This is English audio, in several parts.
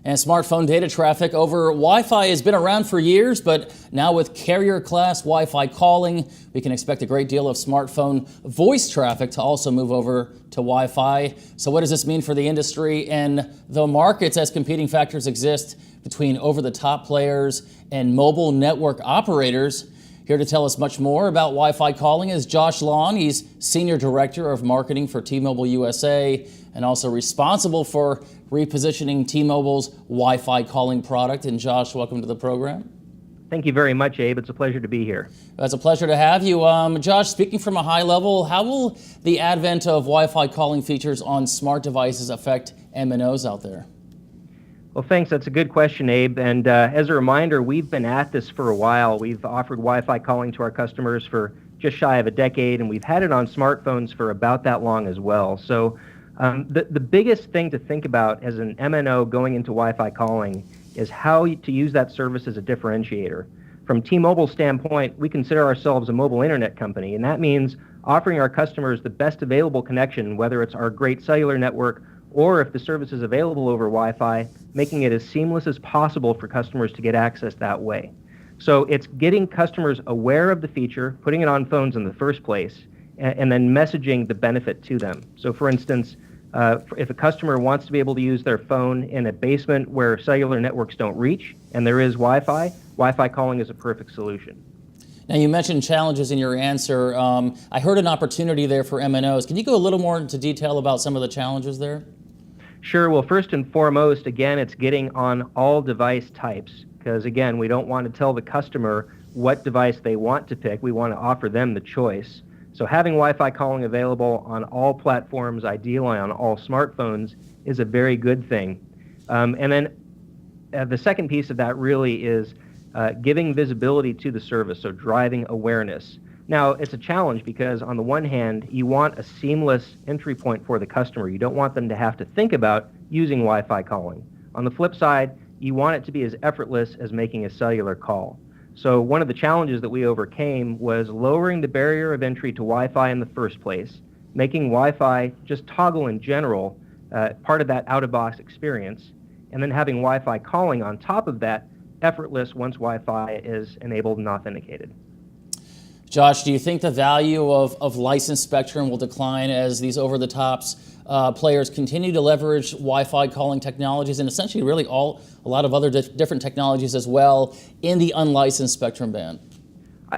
And smartphone data traffic over Wi-Fi has been around for years, but now with carrier-class Wi-Fi calling, we can expect a great deal of smartphone voice traffic to also move over to Wi-Fi. So what does this mean for the industry and the markets as competing factors exist between over-the-top players and mobile network operators? Here to tell us much more about Wi-Fi calling is Josh Long. He's Senior Director of Marketing for T-Mobile USA and also responsible for repositioning T-Mobile's Wi-Fi calling product. And Josh, welcome to the program. Thank you very much, Abe. It's a pleasure to be here. It's a pleasure to have you. Josh, speaking from a high level, how will the advent of Wi-Fi calling features on smart devices affect MNOs out there? Well, thanks. That's a good question, Abe. And as a reminder, we've been at this for a while. We've offered Wi-Fi calling to our customers for just shy of a decade, and we've had it on smartphones for about that long as well. So the biggest thing to think about as an MNO going into Wi-Fi calling is how to use that service as a differentiator. From T-Mobile's standpoint, we consider ourselves a mobile internet company, and that means offering our customers the best available connection, whether it's our great cellular network or if the service is available over Wi-Fi, making it as seamless as possible for customers to get access that way. So it's getting customers aware of the feature, putting it on phones in the first place, and then messaging the benefit to them. So for instance, if a customer wants to be able to use their phone in a basement where cellular networks don't reach and there is Wi-Fi, Wi-Fi calling is a perfect solution. Now, you mentioned challenges in your answer. I heard an opportunity there for MNOs. Can you go a little more into detail about some of the challenges there? Sure. Well, first and foremost, again, it's getting on all device types because, again, we don't want to tell the customer what device they want to pick. We want to offer them the choice. So having Wi-Fi calling available on all platforms, ideally on all smartphones, is a very good thing. And then the second piece of that really is giving visibility to the service, so driving awareness. Now, it's a challenge because on the one hand, you want a seamless entry point for the customer. You don't want them to have to think about using Wi-Fi calling. On the flip side, you want it to be as effortless as making a cellular call. So one of the challenges that we overcame was lowering the barrier of entry to Wi-Fi in the first place, making Wi-Fi just toggle in general, part of that out-of-box experience, and then having Wi-Fi calling on top of that, effortless once Wi-Fi is enabled and authenticated. Josh, do you think the value of licensed spectrum will decline as these over-the-tops players continue to leverage Wi-Fi calling technologies and essentially really a lot of other different technologies as well in the unlicensed spectrum band?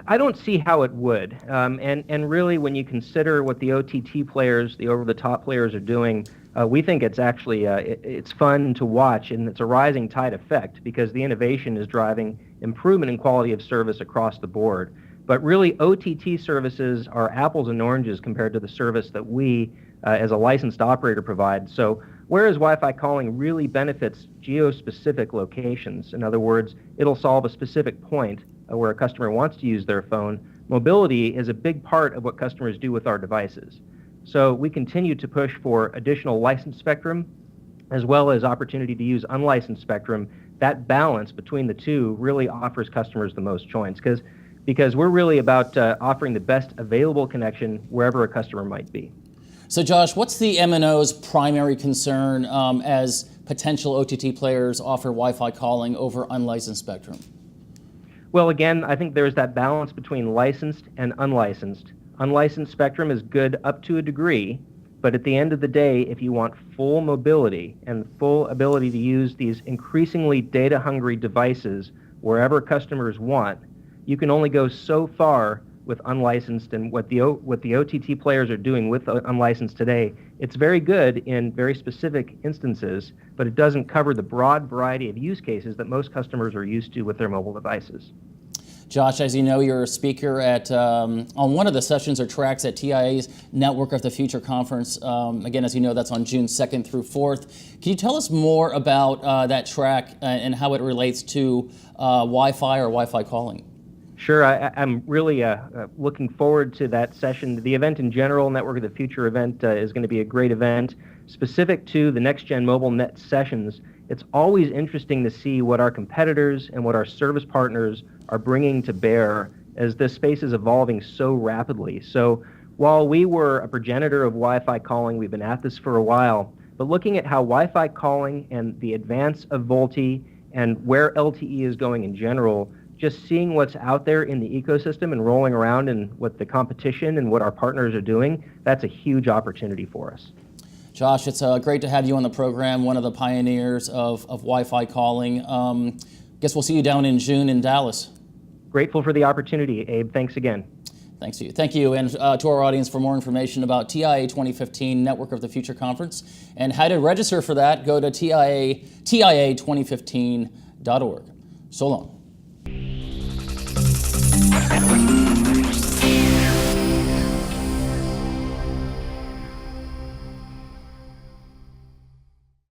I don't see how it would. And really, when you consider what the OTT players, the over-the-top players are doing, we think it's actually it's fun to watch, and it's a rising tide effect because the innovation is driving improvement in quality of service across the board. But really, OTT services are apples and oranges compared to the service that we, as a licensed operator, provide. So whereas Wi-Fi calling really benefits geo-specific locations, in other words, it'll solve a specific point where a customer wants to use their phone, mobility is a big part of what customers do with our devices. So we continue to push for additional licensed spectrum, as well as opportunity to use unlicensed spectrum. That balance between the two really offers customers the most choice because we're really about offering the best available connection wherever a customer might be. So Josh, what's the MNO's primary concern as potential OTT players offer Wi-Fi calling over unlicensed spectrum? Well, again, I think there's that balance between licensed and unlicensed. Unlicensed spectrum is good up to a degree, but at the end of the day, if you want full mobility and full ability to use these increasingly data-hungry devices wherever customers want, you can only go so far with unlicensed, and what the OTT players are doing with unlicensed today, it's very good in very specific instances, but it doesn't cover the broad variety of use cases that most customers are used to with their mobile devices. Josh, as you know, you're a speaker at on one of the sessions or tracks at TIA's Network of the Future conference. Again, as you know, that's on June 2nd through 4th. Can you tell us more about that track and how it relates to Wi-Fi or Wi-Fi calling? Sure, I'm really looking forward to that session. The event in general, Network of the Future event, is going to be a great event. Specific to the Next Gen Mobile Net sessions, it's always interesting to see what our competitors and what our service partners are bringing to bear as this space is evolving so rapidly. So while we were a progenitor of Wi-Fi calling, we've been at this for a while, but looking at how Wi-Fi calling and the advance of VoLTE and where LTE is going in general, just seeing what's out there in the ecosystem and rolling around and what the competition and what our partners are doing, that's a huge opportunity for us. Josh, it's great to have you on the program, one of the pioneers of Wi-Fi calling. Guess we'll see you down in June in Dallas. Grateful for the opportunity, Abe. Thanks again. Thanks to you. Thank you. And to our audience, for more information about TIA 2015 Network of the Future Conference and how to register for that, go to TIA2015.org. So long.